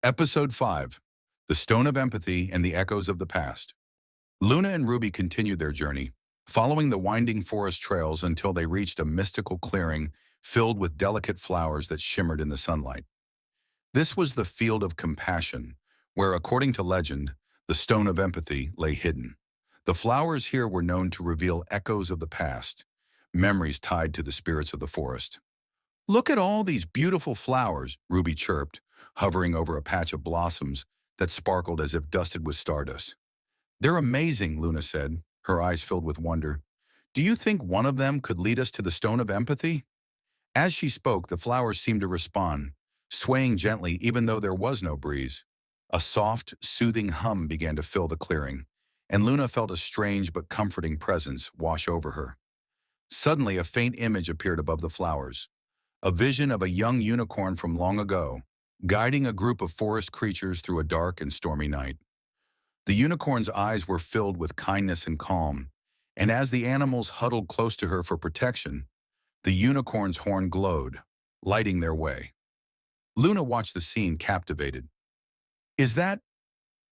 Episode 5, The Stone of Empathy and the Echoes of the Past. Luna and Ruby continued their journey, following the winding forest trails until they reached a mystical clearing filled with delicate flowers that shimmered in the sunlight. This was the Field of Compassion, where, according to legend, the Stone of Empathy lay hidden. The flowers here were known to reveal echoes of the past, memories tied to the spirits of the forest. "Look at all these beautiful flowers," Ruby chirped, hovering over a patch of blossoms that sparkled as if dusted with stardust. "They're amazing," Luna said, her eyes filled with wonder. "Do you think one of them could lead us to the Stone of Empathy?" As she spoke, the flowers seemed to respond, swaying gently even though there was no breeze. A soft, soothing hum began to fill the clearing, and Luna felt a strange but comforting presence wash over her. Suddenly, a faint image appeared above the flowers, a vision of a young unicorn from long ago, guiding a group of forest creatures through a dark and stormy night. The unicorn's eyes were filled with kindness and calm, and as the animals huddled close to her for protection, the unicorn's horn glowed, lighting their way. Luna watched the scene captivated. "Is that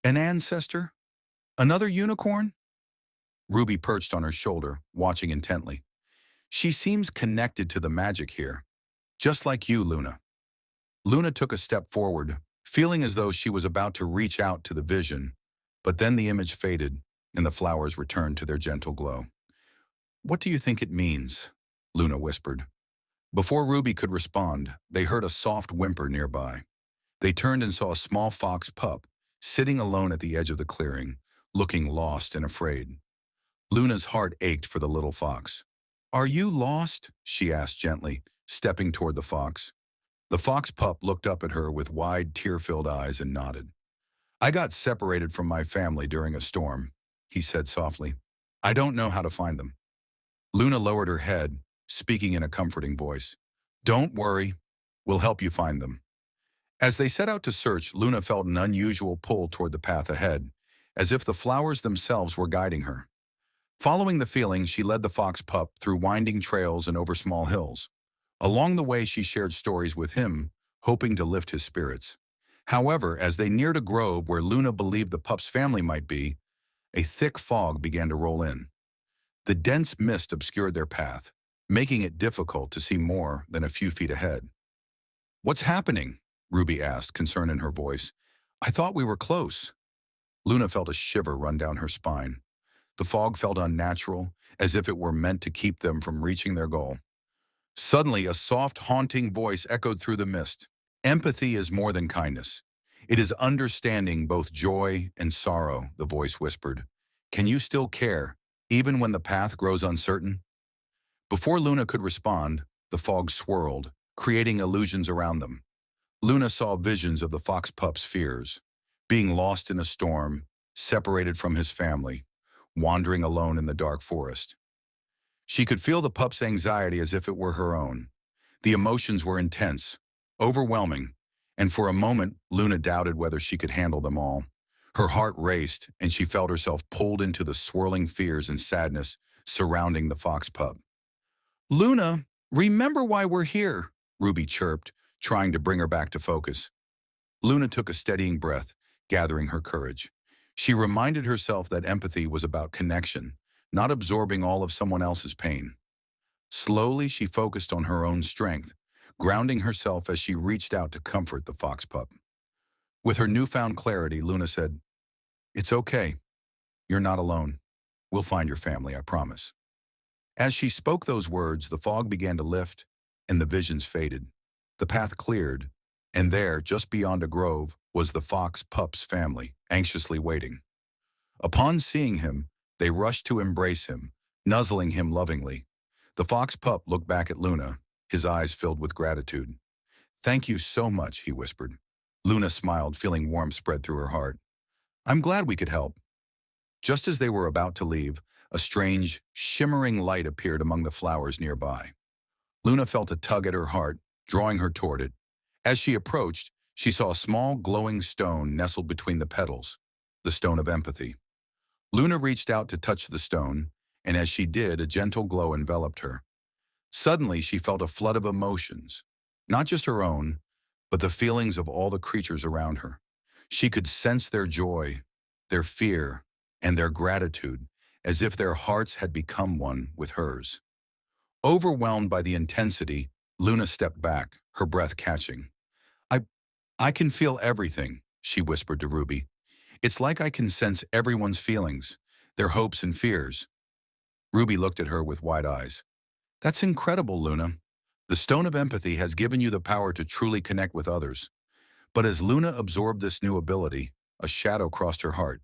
an ancestor? Another unicorn?" Ruby perched on her shoulder, watching intently. "She seems connected to the magic here. Just like you, Luna." Luna took a step forward, feeling as though she was about to reach out to the vision, but then the image faded and the flowers returned to their gentle glow. "What do you think it means?" Luna whispered. Before Ruby could respond, they heard a soft whimper nearby. They turned and saw a small fox pup sitting alone at the edge of the clearing, looking lost and afraid. Luna's heart ached for the little fox. "Are you lost?" she asked gently, stepping toward the fox. The fox pup looked up at her with wide, tear-filled eyes and nodded. "I got separated from my family during a storm," he said softly. "I don't know how to find them." Luna lowered her head, speaking in a comforting voice. "Don't worry, we'll help you find them." As they set out to search, Luna felt an unusual pull toward the path ahead, as if the flowers themselves were guiding her. Following the feeling, she led the fox pup through winding trails and over small hills. Along the way, she shared stories with him, hoping to lift his spirits. However, as they neared a grove where Luna believed the pup's family might be, a thick fog began to roll in. The dense mist obscured their path, making it difficult to see more than a few feet ahead. "What's happening?" Ruby asked, concern in her voice. "I thought we were close." Luna felt a shiver run down her spine. The fog felt unnatural, as if it were meant to keep them from reaching their goal. Suddenly, a soft, haunting voice echoed through the mist. "Empathy is more than kindness. It is understanding both joy and sorrow," the voice whispered. "Can you still care, even when the path grows uncertain?" Before Luna could respond, the fog swirled, creating illusions around them. Luna saw visions of the fox pup's fears, being lost in a storm, separated from his family, wandering alone in the dark forest. She could feel the pup's anxiety as if it were her own. The emotions were intense, overwhelming, and for a moment, Luna doubted whether she could handle them all. Her heart raced, and she felt herself pulled into the swirling fears and sadness surrounding the fox pup. "Luna, remember why we're here," Ruby chirped, trying to bring her back to focus. Luna took a steadying breath, gathering her courage. She reminded herself that empathy was about connection, not absorbing all of someone else's pain. Slowly, she focused on her own strength, grounding herself as she reached out to comfort the fox pup. With her newfound clarity, Luna said, "It's okay. You're not alone. We'll find your family, I promise." As she spoke those words, the fog began to lift, and the visions faded. The path cleared, and there, just beyond a grove, was the fox pup's family, anxiously waiting. Upon seeing him, they rushed to embrace him, nuzzling him lovingly. The fox pup looked back at Luna, his eyes filled with gratitude. "Thank you so much," he whispered. Luna smiled, feeling warmth spread through her heart. "I'm glad we could help." Just as they were about to leave, a strange, shimmering light appeared among the flowers nearby. Luna felt a tug at her heart, drawing her toward it. As she approached, she saw a small, glowing stone nestled between the petals, the Stone of Empathy. Luna reached out to touch the stone, and as she did, a gentle glow enveloped her. Suddenly, she felt a flood of emotions, not just her own, but the feelings of all the creatures around her. She could sense their joy, their fear, and their gratitude, as if their hearts had become one with hers. Overwhelmed by the intensity, Luna stepped back, her breath catching. I, I can feel everything, she whispered to Ruby. It's like I can sense everyone's feelings, their hopes and fears. Ruby looked at her with wide eyes. That's incredible, Luna. The stone of empathy has given you the power to truly connect with others. But as Luna absorbed this new ability, a shadow crossed her heart.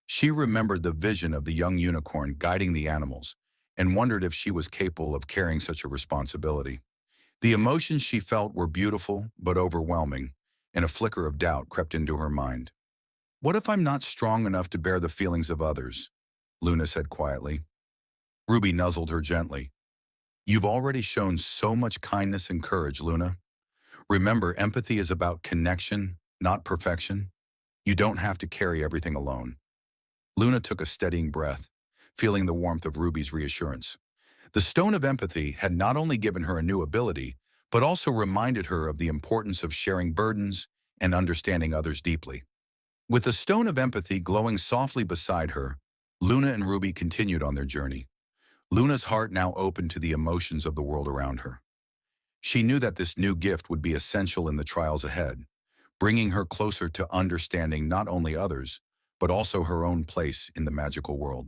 She remembered the vision of the young unicorn guiding the animals and wondered if she was capable of carrying such a responsibility. The emotions she felt were beautiful but overwhelming, and a flicker of doubt crept into her mind. What if I'm not strong enough to bear the feelings of others? Luna said quietly. Ruby nuzzled her gently. You've already shown so much kindness and courage, Luna. Remember, empathy is about connection, not perfection. You don't have to carry everything alone. Luna took a steadying breath, feeling the warmth of Ruby's reassurance. The stone of empathy had not only given her a new ability, but also reminded her of the importance of sharing burdens and understanding others deeply. With the stone of empathy glowing softly beside her, Luna and Ruby continued on their journey. Luna's heart now open to the emotions of the world around her. She knew that this new gift would be essential in the trials ahead, bringing her closer to understanding not only others, but also her own place in the magical world.